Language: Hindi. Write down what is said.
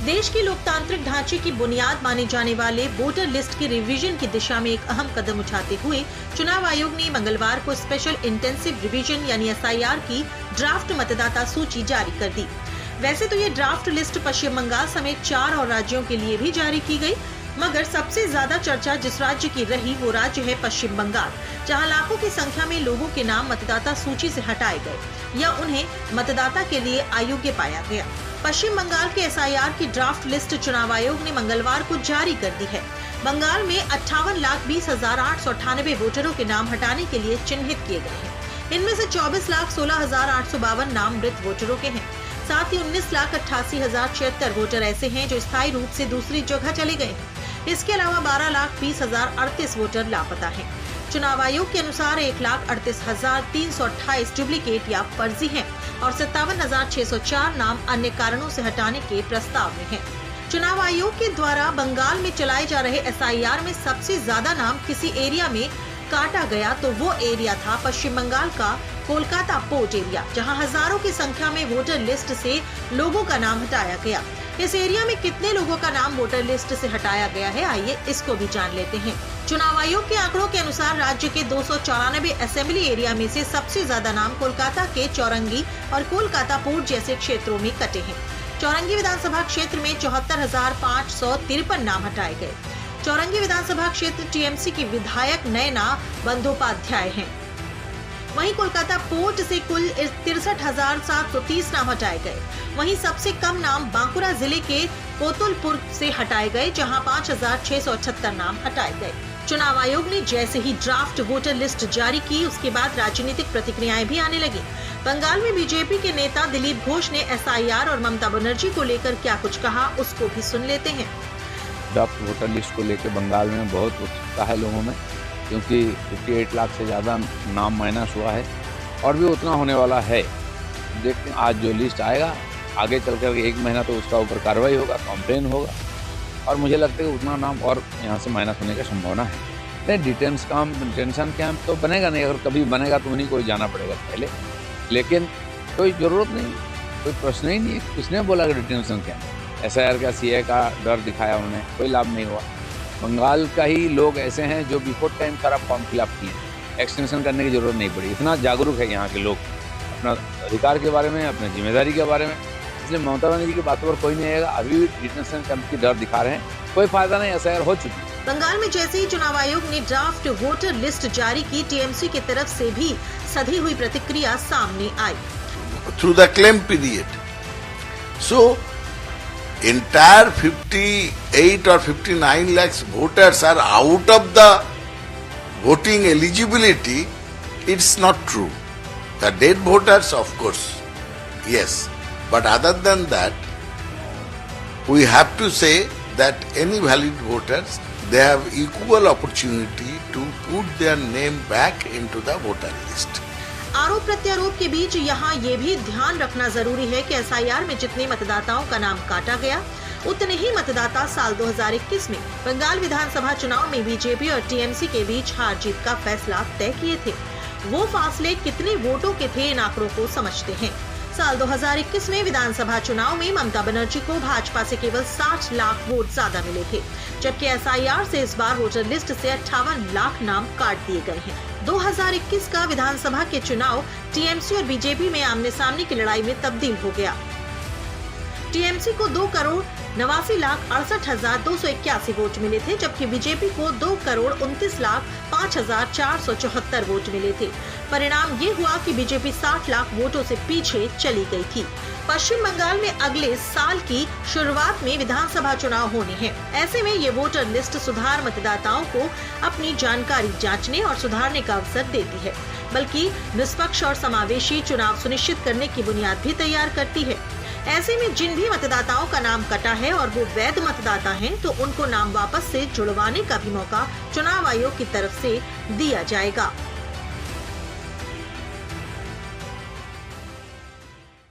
देश की लोकतांत्रिक ढांचे की बुनियाद माने जाने वाले वोटर लिस्ट की रिवीजन की दिशा में एक अहम कदम उठाते हुए चुनाव आयोग ने मंगलवार को स्पेशल इंटेंसिव रिवीजन यानी SIR की ड्राफ्ट मतदाता सूची जारी कर दी। वैसे तो ये ड्राफ्ट लिस्ट पश्चिम बंगाल समेत 4 और राज्यों के लिए भी जारी की गई, मगर सबसे ज्यादा चर्चा जिस राज्य की रही वो राज्य है पश्चिम बंगाल, जहां लाखों की संख्या में लोगों के नाम मतदाता सूची से हटाए गए या उन्हें मतदाता के लिए अयोग्य पाया गया। पश्चिम बंगाल के SIR की ड्राफ्ट लिस्ट चुनाव आयोग ने मंगलवार को जारी कर दी है। बंगाल में 58,20,898 वोटरों के नाम हटाने के लिए चिन्हित किए गए हैं। इनमें से 24,16,852 नाम मृत वोटरों के हैं। साथ ही 19,88,076 वोटर ऐसे हैं जो स्थायी रूप से दूसरी जगह चले गए हैं। इसके अलावा 12,20,038 वोटर लापता हैं। चुनाव आयोग के अनुसार 1,38,328 डुप्लीकेट या फर्जी हैं और 57,604 नाम अन्य कारणों से हटाने के प्रस्ताव में हैं। चुनाव आयोग के द्वारा बंगाल में चलाए जा रहे SIR में सबसे ज्यादा नाम किसी एरिया में काटा गया तो वो एरिया था पश्चिम बंगाल का कोलकाता पोर्ट एरिया, जहां हजारों की संख्या में वोटर लिस्ट से लोगों का नाम हटाया गया। इस एरिया में कितने लोगों का नाम वोटर लिस्ट से हटाया गया है, आइए इसको भी जान लेते हैं। चुनाव आयोग के आंकड़ों के अनुसार राज्य के 294 असेंबली एरिया में से सबसे ज्यादा नाम कोलकाता के चौरंगी और कोलकाता पोर्ट जैसे क्षेत्रों में कटे हैं। चौरंगी विधानसभा क्षेत्र में 74,553 नाम हटाए गए। चौरंगी विधानसभा क्षेत्र TMC की विधायक नयना बंदोपाध्याय हैं। वहीं कोलकाता पोर्ट से कुल 63,730 नाम हटाए गए। वहीं सबसे कम नाम बांकुरा जिले के कोतुलपुर से हटाए गए, जहां 5,678 नाम हटाए गए। चुनाव आयोग ने जैसे ही ड्राफ्ट वोटर लिस्ट जारी की, उसके बाद राजनीतिक प्रतिक्रियाएं भी आने लगी। बंगाल में बीजेपी के नेता दिलीप घोष ने SIR और ममता बनर्जी को लेकर क्या कुछ कहा, उसको भी सुन लेते हैं। ड्राफ्ट वोटर लिस्ट को लेकर बंगाल में बहुत उत्सुकता है लोगों में, क्योंकि 58 लाख से ज़्यादा नाम माइनस हुआ है और भी उतना होने वाला है। देखते हैं आज जो लिस्ट आएगा, आगे चल कर 1 महीना तो उसका ऊपर कार्रवाई होगा, कंप्लेन होगा और मुझे लगता है कि उतना नाम और यहाँ से माइनस होने की संभावना है। नहीं, डिटेंशन कैंप तो बनेगा नहीं, अगर कभी बनेगा तो उन्हीं को जाना पड़ेगा पहले, लेकिन कोई ज़रूरत नहीं, कोई प्रश्न ही नहीं है। किसने बोला कि डिटेंशन कैंप? SIR का CA का डर दिखाया उन्होंने, कोई लाभ नहीं हुआ। बंगाल का ही लोग ऐसे हैं जो बिफोर टाइम सारा फॉर्म फिलअप किए, एक्सटेंशन करने की जरूरत नहीं पड़ी। इतना जागरूक है यहाँ के लोग अपना अधिकार के बारे में, अपनी जिम्मेदारी के बारे में, इसलिए ममता बनर्जी की बातों पर कोई नहीं आएगा। अभी भी डिटेंशन कैंप की डर दिखा रहे हैं, कोई फायदा नहीं, SIR हो चुकी है। बंगाल में जैसे ही चुनाव आयोग ने ड्राफ्ट वोटर लिस्ट जारी की, TMC की तरफ से भी सधी हुई प्रतिक्रिया सामने आई। Through the claim period, so entire 58 or 59 lakhs voters are out of the voting eligibility. It's not true. The dead voters, of course, yes, but other than that, we have to say that any valid voters, they have equal opportunity to put their name back into the voter list. आरोप प्रत्यारोप के बीच यहाँ ये भी ध्यान रखना जरूरी है कि SIR में जितने मतदाताओं का नाम काटा गया, उतने ही मतदाता साल 2021 में बंगाल विधानसभा चुनाव में बीजेपी और TMC के बीच हार जीत का फैसला तय किए थे। वो फासले कितने वोटों के थे, इन आंकड़ों को समझते हैं। साल 2021 में विधानसभा चुनाव में ममता बनर्जी को भाजपा से केवल 60 लाख वोट ज्यादा मिले थे, जबकि SIR से इस बार वोटर लिस्ट से 58 लाख नाम काट दिए गए हैं। 2021 का विधानसभा के चुनाव TMC और बीजेपी में आमने सामने की लड़ाई में तब्दील हो गया। TMC को 2,89,68,281 वोट मिले थे, जबकि बीजेपी को 2,29,05,474 वोट मिले थे। परिणाम ये हुआ कि बीजेपी 60 लाख वोटों से पीछे चली गई थी। पश्चिम बंगाल में अगले साल की शुरुआत में विधानसभा चुनाव होने हैं। ऐसे में ये वोटर लिस्ट सुधार मतदाताओं को अपनी जानकारी जांचने और सुधारने का अवसर देती है, बल्कि निष्पक्ष और समावेशी चुनाव सुनिश्चित करने की बुनियाद भी तैयार करती है। ऐसे में जिन भी मतदाताओं का नाम कटा है और वो वैध मतदाता हैं, तो उनको नाम वापस से जुड़वाने का भी मौका चुनाव आयोग की तरफ से दिया जाएगा।